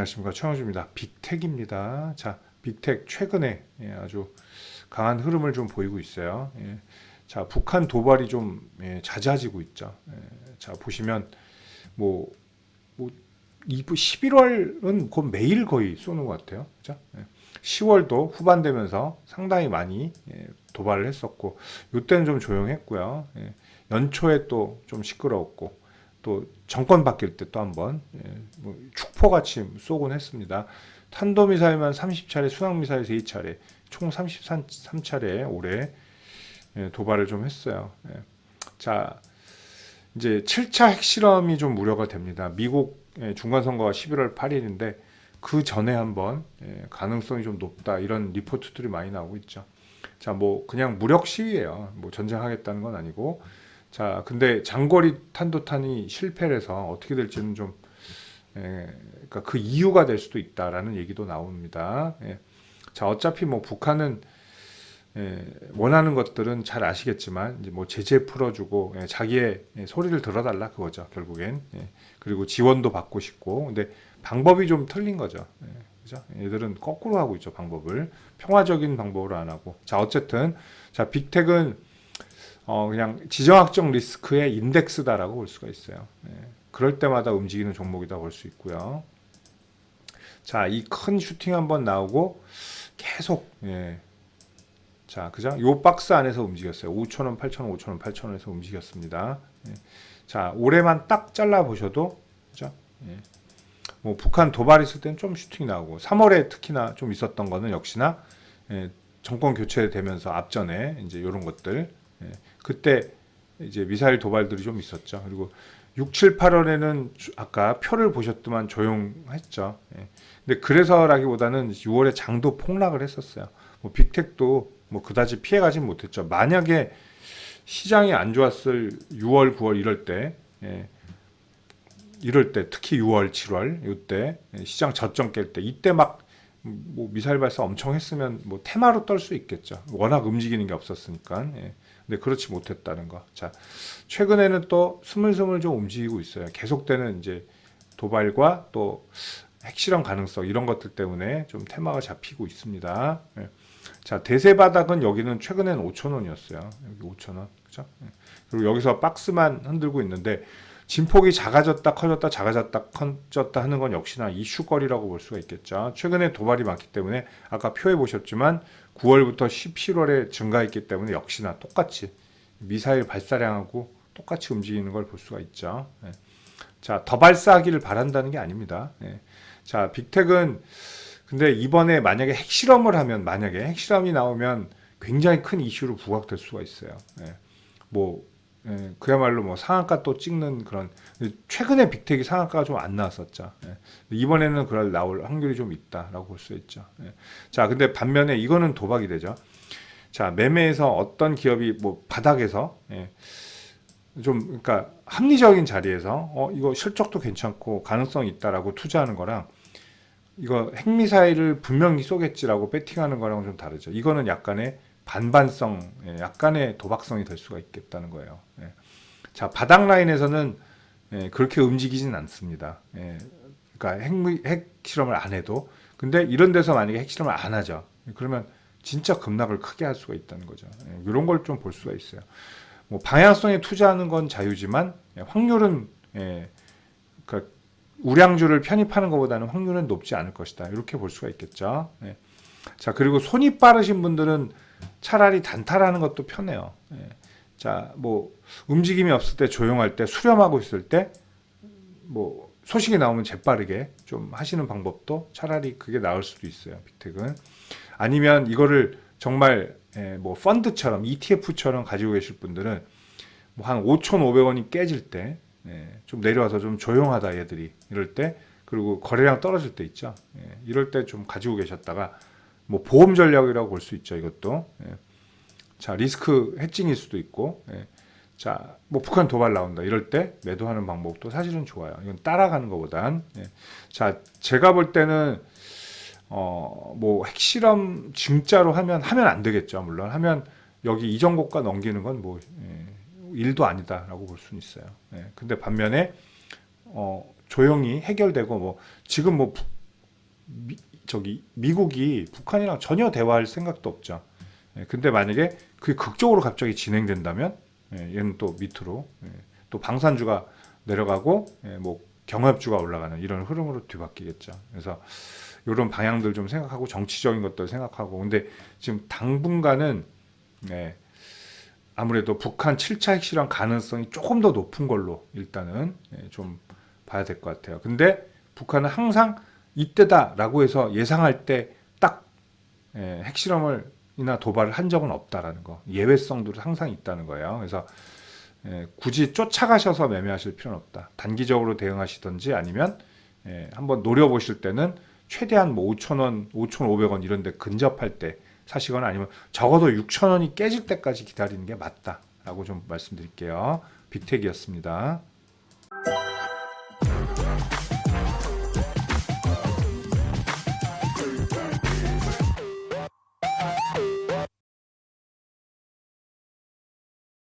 안녕하십니까, 최영주입니다. 빅텍입니다. 자, 빅텍 최근에 아주 강한 흐름을 좀 보이고 있어요. 자, 북한 도발이 좀 잦아지고 있죠. 자, 보시면 뭐, 뭐 11월은 곧 매일 거의 쏘는 것 같아요. 그죠? 10월도 후반 되면서 상당히 많이 도발을 했었고, 이때는 좀 조용했고요. 연초에 또 좀 시끄러웠고, 또 정권 바뀔 때 또 한번 뭐 축포같이 쏘곤 했습니다. 탄도미사일만 30차례, 순항미사일 3차례, 총 33차례 올해 도발을 좀 했어요. 자, 이제 7차 핵실험이 좀 우려가 됩니다. 미국 중간선거가 11월 8일인데 그 전에 한번 가능성이 좀 높다, 이런 리포트들이 많이 나오고 있죠. 자, 뭐 그냥 무력 시위예요. 뭐 전쟁하겠다는 건 아니고. 자, 근데 장거리 탄도탄이 실패를 해서 어떻게 될지는 좀, 그러니까 그 이유가 될 수도 있다라는 얘기도 나옵니다. 자, 어차피 뭐 북한은 원하는 것들은 잘 아시겠지만, 이제 뭐 제재 풀어주고 자기의 소리를 들어달라 그거죠, 결국엔. 그리고 지원도 받고 싶고, 근데 방법이 좀 틀린 거죠. 그죠? 얘들은 거꾸로 하고 있죠, 방법을. 평화적인 방법으로 안 하고. 자, 어쨌든 자, 빅텍은 그냥 지정학적 리스크의 인덱스다라고 볼 수가 있어요. 그럴 때마다 움직이는 종목이다 볼 수 있고요. 자, 이 큰 슈팅 한번 나오고 계속, 자, 그죠? 요 박스 안에서 움직였어요. 5,000원, 8,000원, 5,000원, 8,000원에서 움직였습니다. 자, 올해만 딱 잘라 보셔도, 그죠? 뭐 북한 도발 있을 때는 좀 슈팅이 나오고, 3월에 특히나 좀 있었던 거는 역시나 정권 교체되면서 앞전에 이제 이런 것들, 그때 이제 미사일 도발들이 좀 있었죠. 그리고 6, 7, 8월에는 아까 표를 보셨더만 조용했죠. 근데 그래서라기보다는 6월에 장도 폭락을 했었어요. 뭐 빅텍도 뭐 그다지 피해가진 못했죠. 만약에 시장이 안 좋았을 6월, 9월 이럴 때 특히 6월, 7월 이때 시장 저점 깰 때, 이때 막 뭐 미사일 발사 엄청 했으면 뭐 테마로 떨 수 있겠죠. 워낙 움직이는 게 없었으니까. 근데 그렇지 못했다는 거. 자, 최근에는 또 스물스물 좀 움직이고 있어요. 계속되는 이제 도발과 또 핵실험 가능성, 이런 것들 때문에 좀 테마가 잡히고 있습니다. 자, 대세 바닥은 여기는 최근에는 5,000원이었어요. 여기 5,000원. 그죠? 그리고 여기서 박스만 흔들고 있는데, 진폭이 작아졌다 커졌다 작아졌다 커졌다 하는 건 역시나 이슈거리라고 볼 수가 있겠죠. 최근에 도발이 많기 때문에 아까 표에 보셨지만 9월부터 17월에 증가했기 때문에 역시나 똑같이 미사일 발사량하고 똑같이 움직이는 걸 볼 수가 있죠. 자, 더 발사하기를 바란다는 게 아닙니다. 자, 빅텍은 근데 이번에 만약에 핵실험이 나오면 굉장히 큰 이슈로 부각될 수가 있어요. 뭐 그야말로 뭐 상한가 또 찍는 그런, 최근에 빅텍이 상한가가 좀 안 나왔었죠. 이번에는 나올 확률이 좀 있다라고 볼 수 있죠. 자, 근데 반면에 이거는 도박이 되죠. 자, 매매에서 어떤 기업이 뭐 바닥에서 좀, 그러니까 합리적인 자리에서 이거 실적도 괜찮고 가능성이 있다라고 투자하는 거랑, 이거 핵미사일을 분명히 쏘겠지라고 배팅하는 거랑은 좀 다르죠. 이거는 약간의 반반성, 약간의 도박성이 될 수가 있겠다는 거예요. 자, 바닥 라인에서는 그렇게 움직이진 않습니다. 그러니까 핵 실험을 안 해도. 근데 이런 데서 만약에 핵 실험을 안 하죠, 그러면 진짜 급락을 크게 할 수가 있다는 거죠. 이런 걸 좀 볼 수가 있어요. 뭐 방향성에 투자하는 건 자유지만 확률은, 그러니까 우량주를 편입하는 것보다는 확률은 높지 않을 것이다, 이렇게 볼 수가 있겠죠. 자, 그리고 손이 빠르신 분들은 차라리 단타라는 것도 편해요. 자, 뭐 움직임이 없을 때, 조용할 때, 수렴하고 있을 때, 뭐 소식이 나오면 재빠르게 좀 하시는 방법도 차라리 그게 나을 수도 있어요, 빅텍은. 아니면 이거를 정말 뭐 펀드처럼, ETF처럼 가지고 계실 분들은 뭐 한 5,500원이 깨질 때, 좀 내려와서 좀 조용하다 얘들이, 이럴 때, 그리고 거래량 떨어질 때 있죠. 이럴 때 좀 가지고 계셨다가, 뭐 보험 전략이라고 볼 수 있죠, 이것도. 자, 리스크 해칭일 수도 있고. 자, 뭐 북한 도발 나온다 이럴 때 매도하는 방법도 사실은 좋아요. 이건 따라가는 것보단. 자, 제가 볼 때는 뭐 핵실험 진짜로 하면 안 되겠죠. 물론 하면 여기 이전 고가 넘기는 건 뭐 일도 아니다라고 볼 수는 있어요. 근데 반면에 조용히 해결되고, 뭐 지금 뭐 미국이 북한이랑 전혀 대화할 생각도 없죠. 근데 만약에 그게 극적으로 갑자기 진행된다면 얘는 또 밑으로 또 방산주가 내려가고 뭐 경합주가 올라가는 이런 흐름으로 뒤바뀌겠죠. 그래서 이런 방향들 좀 생각하고 정치적인 것들 생각하고 근데 지금 당분간은 아무래도 북한 7차 핵실험 가능성이 조금 더 높은 걸로 일단은 좀 봐야 될 것 같아요. 근데 북한은 항상 이때다라고 해서 예상할 때 딱 핵실험을 이나 도발을 한 적은 없다라는 거. 예외성도 항상 있다는 거예요. 그래서 굳이 쫓아가셔서 매매하실 필요는 없다. 단기적으로 대응하시든지 아니면 한번 노려보실 때는 최대한 뭐 5,000원, 5,500원 이런 데 근접할 때 사시거나 아니면 적어도 6,000원이 깨질 때까지 기다리는 게 맞다라고 좀 말씀드릴게요. 빅텍이었습니다.